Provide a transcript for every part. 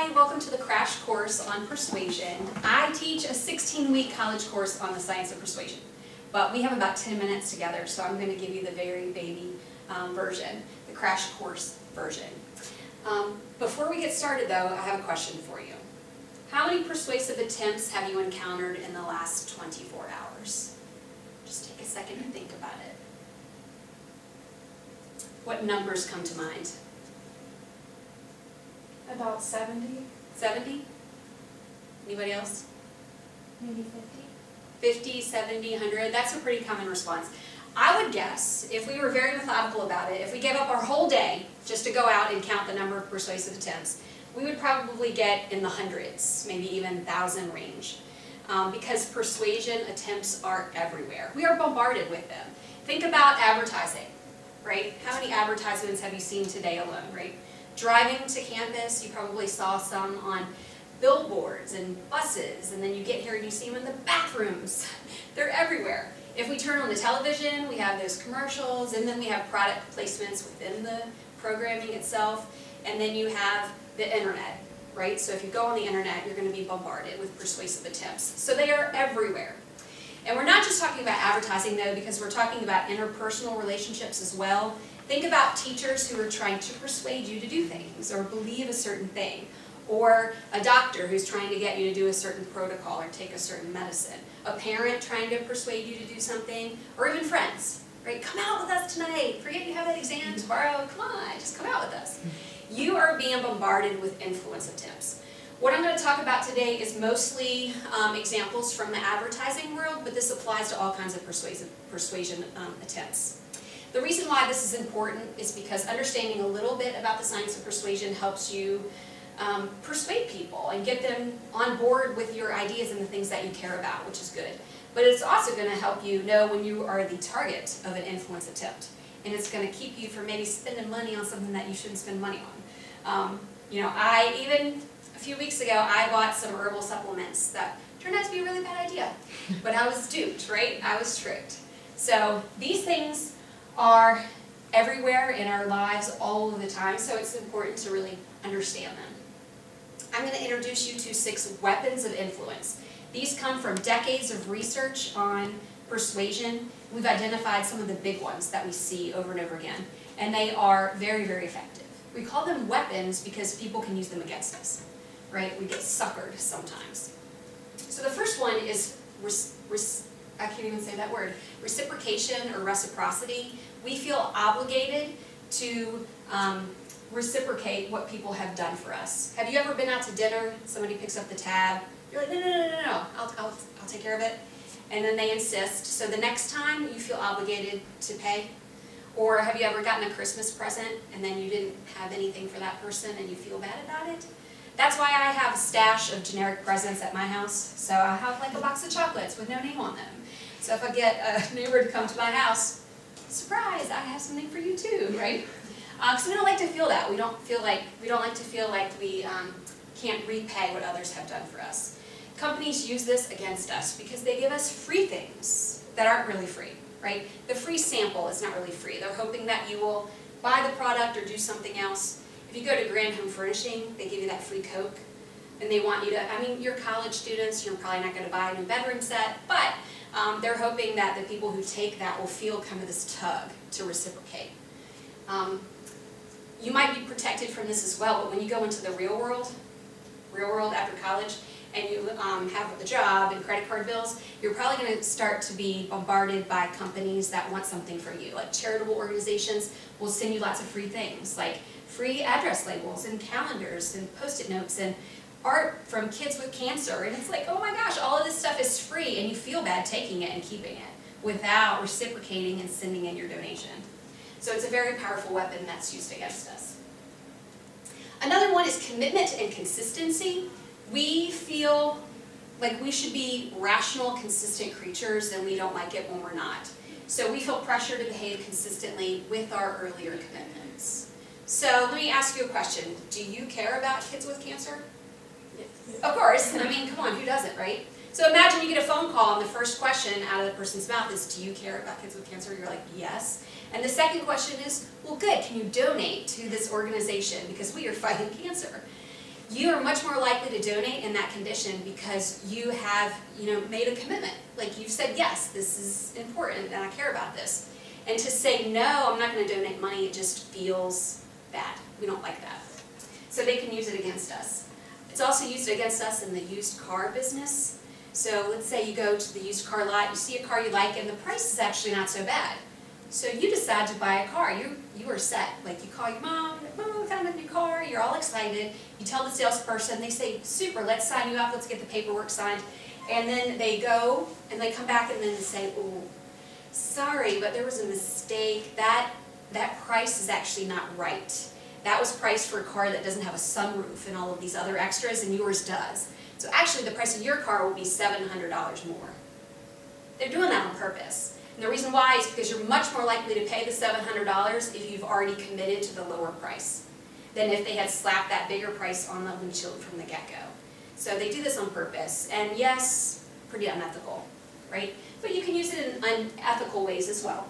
Hi, welcome to the crash course on persuasion. I teach a 16-week college course on the science of persuasion, but we have about 10 minutes together, so I'm going to give you the very baby version, the crash course version. Before we get started though, I have a question for you. How many persuasive attempts have you encountered in the last 24 hours? Just take a second and think about it. What numbers come to mind? About 70, 70? Anybody else? maybe 50. 50, 70, 100, that's a pretty common response. I would guess, if we were very methodical about it, if we gave up our whole day just to go out and count the number of persuasive attempts, we would probably get in the hundreds, maybe even 1,000 range. Because persuasion attempts are everywhere. We are bombarded with them. Think about advertising, right? How many advertisements have you seen today alone, right? Driving to campus, you probably saw some on billboards and buses, and then you get here and you see them in the bathrooms. They're everywhere. If we turn on the television, we have those commercials, and then we have product placements within the programming itself, and then you have the internet, right? So if you go on the internet, you're going to be bombarded with persuasive attempts. So they are everywhere. And we're not just talking about advertising though, because we're talking about interpersonal relationships as well. Think about teachers who are trying to persuade you to do things or believe a certain thing, or a doctor who's trying to get you to do a certain protocol or take a certain medicine, a parent trying to persuade you to do something, or even friends, right? Come out with us tonight, forget you have that exam tomorrow, come on, just come out with us. You are being bombarded with influence attempts. What I'm going to talk about today is mostly examples from the advertising world, but this applies to all kinds of persuasion attempts. The reason why this is important is because understanding a little bit about the science of persuasion helps you persuade people and get them on board with your ideas and the things that you care about, which is good. But it's also going to help you know when you are the target of an influence attempt. And it's going to keep you from maybe spending money on something that you shouldn't spend money on. Even a few weeks ago, I bought some herbal supplements that turned out to be a really bad idea. But I was duped, right? I was tricked. So these things are everywhere in our lives all of the time, so it's important to really understand them. I'm going to introduce you to 6 weapons of influence. These come from decades of research on persuasion. We've identified some of the big ones that we see over and over again, and they are very, very effective. We call them weapons because people can use them against us, right? We get suckered sometimes. So the first one is I can't even say that word, reciprocation or reciprocity. We feel obligated to reciprocate what people have done for us. Have you ever been out to dinner, somebody picks up the tab, you're like, no, I'll take care of it, and then they insist, so the next time you feel obligated to pay? Or have you ever gotten a Christmas present and then you didn't have anything for that person and you feel bad about it? That's why I have a stash of generic presents at my house. So I have like a box of chocolates with no name on them. So if I get a neighbor to come to my house, surprise, I have something for you too, right? Because we don't like to feel that. We don't like to feel like we can't repay what others have done for us. Companies use this against us because they give us free things that aren't really free, right? The free sample is not really free. They're hoping that you will buy the product or do something else. If you go to Grand Home Furnishing, they give you that free Coke, and they want you to, you're college students, you're probably not going to buy a new bedroom set, but they're hoping that the people who take that will feel kind of this tug to reciprocate. You might be protected from this as well, but when you go into the real world after college, and you have a job and credit card bills, you're probably going to start to be bombarded by companies that want something from you. Like charitable organizations will send you lots of free things, like free address labels and calendars and Post-it notes and art from kids with cancer. And it's like, oh my gosh, all of this stuff is free, and you feel bad taking it and keeping it without reciprocating and sending in your donation. So it's a very powerful weapon that's used against us. Another one is commitment and consistency. We feel like we should be rational, consistent creatures, and we don't like it when we're not. So we feel pressure to behave consistently with our earlier commitments. So let me ask you a question. Do you care about kids with cancer? Yes. Of course. Come on, who doesn't, right? So imagine you get a phone call and the first question out of the person's mouth is, do you care about kids with cancer? You're like, yes. And the second question is, well, good, can you donate to this organization because we are fighting cancer? you are much more likely to donate in that condition because you have, made a commitment. Like you've said, yes, this is important and I care about this. And to say, no, I'm not going to donate money, it just feels bad. We don't like that. So they can use it against us. It's also used against us in the used car business. So let's say you go to the used car lot, you see a car you like, and the price is actually not so bad. So you decide to buy a car. You are set. Like you call your mom, Mom, I found a new car. You're all excited. You tell the salesperson. They say, super, let's sign you up. Let's get the paperwork signed. And then they go and they come back and then they say, oh, sorry, but there was a mistake. That price is actually not right. That was priced for a car that doesn't have a sunroof and all of these other extras, and yours does. So actually the price of your car will be $700 more. They're doing that on purpose. And the reason why is because you're much more likely to pay the $700 if you've already committed to the lower price than if they had slapped that bigger price on the windshield from the get-go. So they do this on purpose. And yes, pretty unethical, right? But you can use it in unethical ways as well.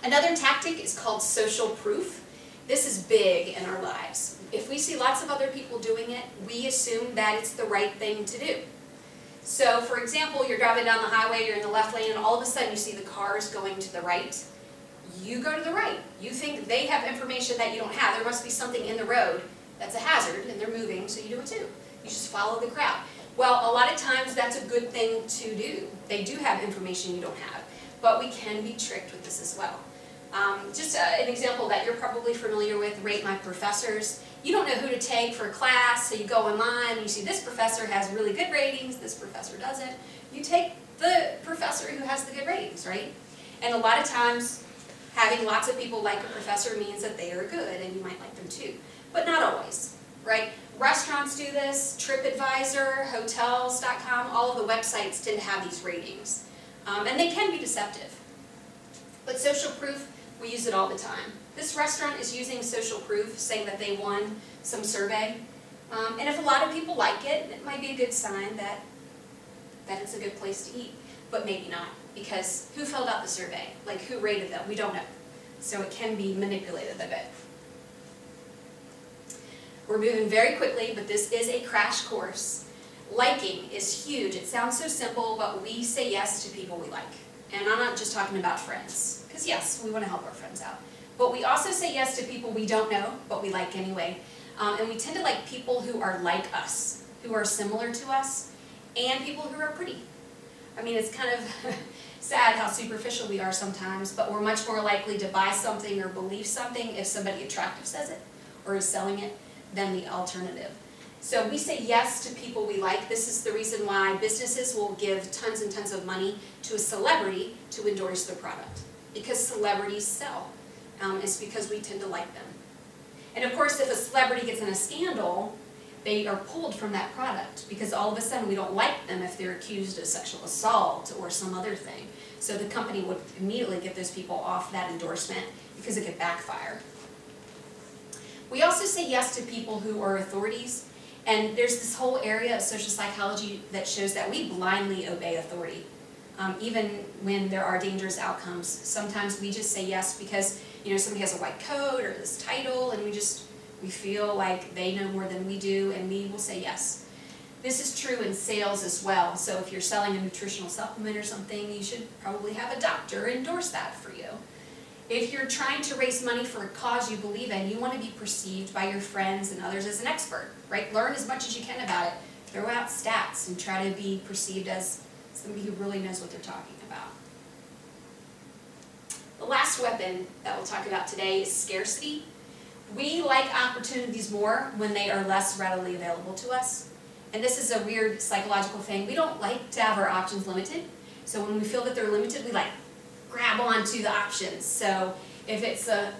Another tactic is called social proof. This is big in our lives. If we see lots of other people doing it, we assume that it's the right thing to do. So for example, you're driving down the highway, you're in the left lane, and all of a sudden you see the cars going to the right. You go to the right. You think they have information that you don't have. There must be something in the road that's a hazard, and they're moving, so you do it too. You just follow the crowd. Well, a lot of times that's a good thing to do. They do have information you don't have, but we can be tricked with this as well. Just an example that you're probably familiar with, Rate My Professors. You don't know who to take for a class, so you go online, you see this professor has really good ratings, this professor doesn't. You take the professor who has the good ratings, right? And a lot of times, having lots of people like a professor means that they are good, and you might like them too. But not always, right? Restaurants do this, TripAdvisor, Hotels.com, all of the websites tend to have these ratings. And they can be deceptive. But social proof, we use it all the time. This restaurant is using social proof, saying that they won some survey. And if a lot of people like it, it might be a good sign that it's a good place to eat. But maybe not, because who filled out the survey? Like, who rated them? We don't know. So it can be manipulated a bit. We're moving very quickly, but this is a crash course. Liking is huge. It sounds so simple, but we say yes to people we like. And I'm not just talking about friends, because yes, we want to help our friends out. But we also say yes to people we don't know, but we like anyway. And we tend to like people who are like us, who are similar to us, and people who are pretty. I mean, it's kind of sad how superficial we are sometimes, but we're much more likely to buy something or believe something if somebody attractive says it or is selling it than the alternative. So we say yes to people we like. This is the reason why businesses will give tons and tons of money to a celebrity to endorse their product, because celebrities sell. It's because we tend to like them. And of course, if a celebrity gets in a scandal, they are pulled from that product because all of a sudden we don't like them if they're accused of sexual assault or some other thing. So the company would immediately get those people off that endorsement because it could backfire. We also say yes to people who are authorities. And there's this whole area of social psychology that shows that we blindly obey authority. Even when there are dangerous outcomes, sometimes we just say yes because somebody has a white coat or this title, and we feel like they know more than we do, and we will say yes. This is true in sales as well. So if you're selling a nutritional supplement or something, you should probably have a doctor endorse that for you. If you're trying to raise money for a cause you believe in, you want to be perceived by your friends and others as an expert, right? Learn as much as you can about it. Throw out stats and try to be perceived as somebody who really knows what they're talking about. The last weapon that we'll talk about today is scarcity. We like opportunities more when they are less readily available to us. And this is a weird psychological thing. We don't like to have our options limited. So when we feel that they're limited, we grab onto the options. So if it's a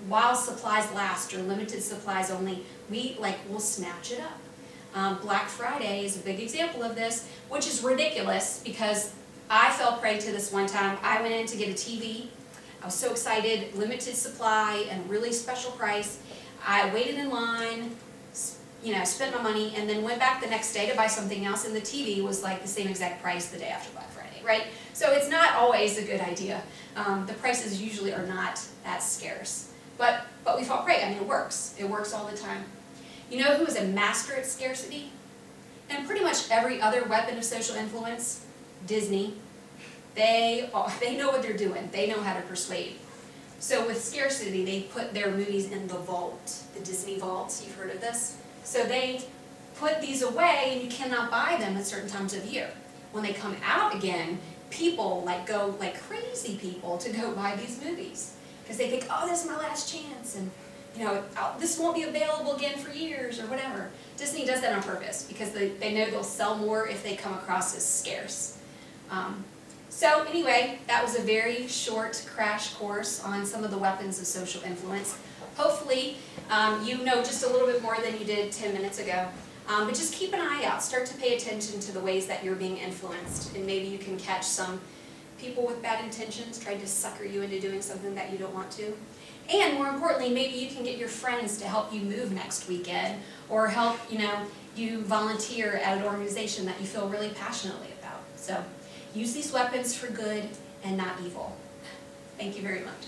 while supplies last or limited supplies only, we'll snatch it up. Black Friday is a big example of this, which is ridiculous because I fell prey to this one time. I went in to get a TV. I was so excited, limited supply and really special price. I waited in line, spent my money, and then went back the next day to buy something else, and the TV was the same exact price the day after Black Friday, right? So it's not always a good idea. The prices usually are not that scarce. But we fall prey. I mean, it works. It works all the time. You know who is a master at scarcity? And pretty much every other weapon of social influence? Disney. They know what they're doing. They know how to persuade. So with scarcity, they put their movies in the vault, the Disney vaults. You've heard of this? So they put these away and you cannot buy them at certain times of year. When they come out again, people go like crazy people to go buy these movies. Because they think, oh, this is my last chance, and this won't be available again for years or whatever. Disney does that on purpose because they know they'll sell more if they come across as scarce. So anyway, that was a very short crash course on some of the weapons of social influence. Hopefully, you know just a little bit more than you did 10 minutes ago. But just keep an eye out. Start to pay attention to the ways that you're being influenced, and maybe you can catch some people with bad intentions trying to sucker you into doing something that you don't want to. And more importantly, maybe you can get your friends to help you move next weekend, or help you volunteer at an organization that you feel really passionately about. So use these weapons for good and not evil. Thank you very much.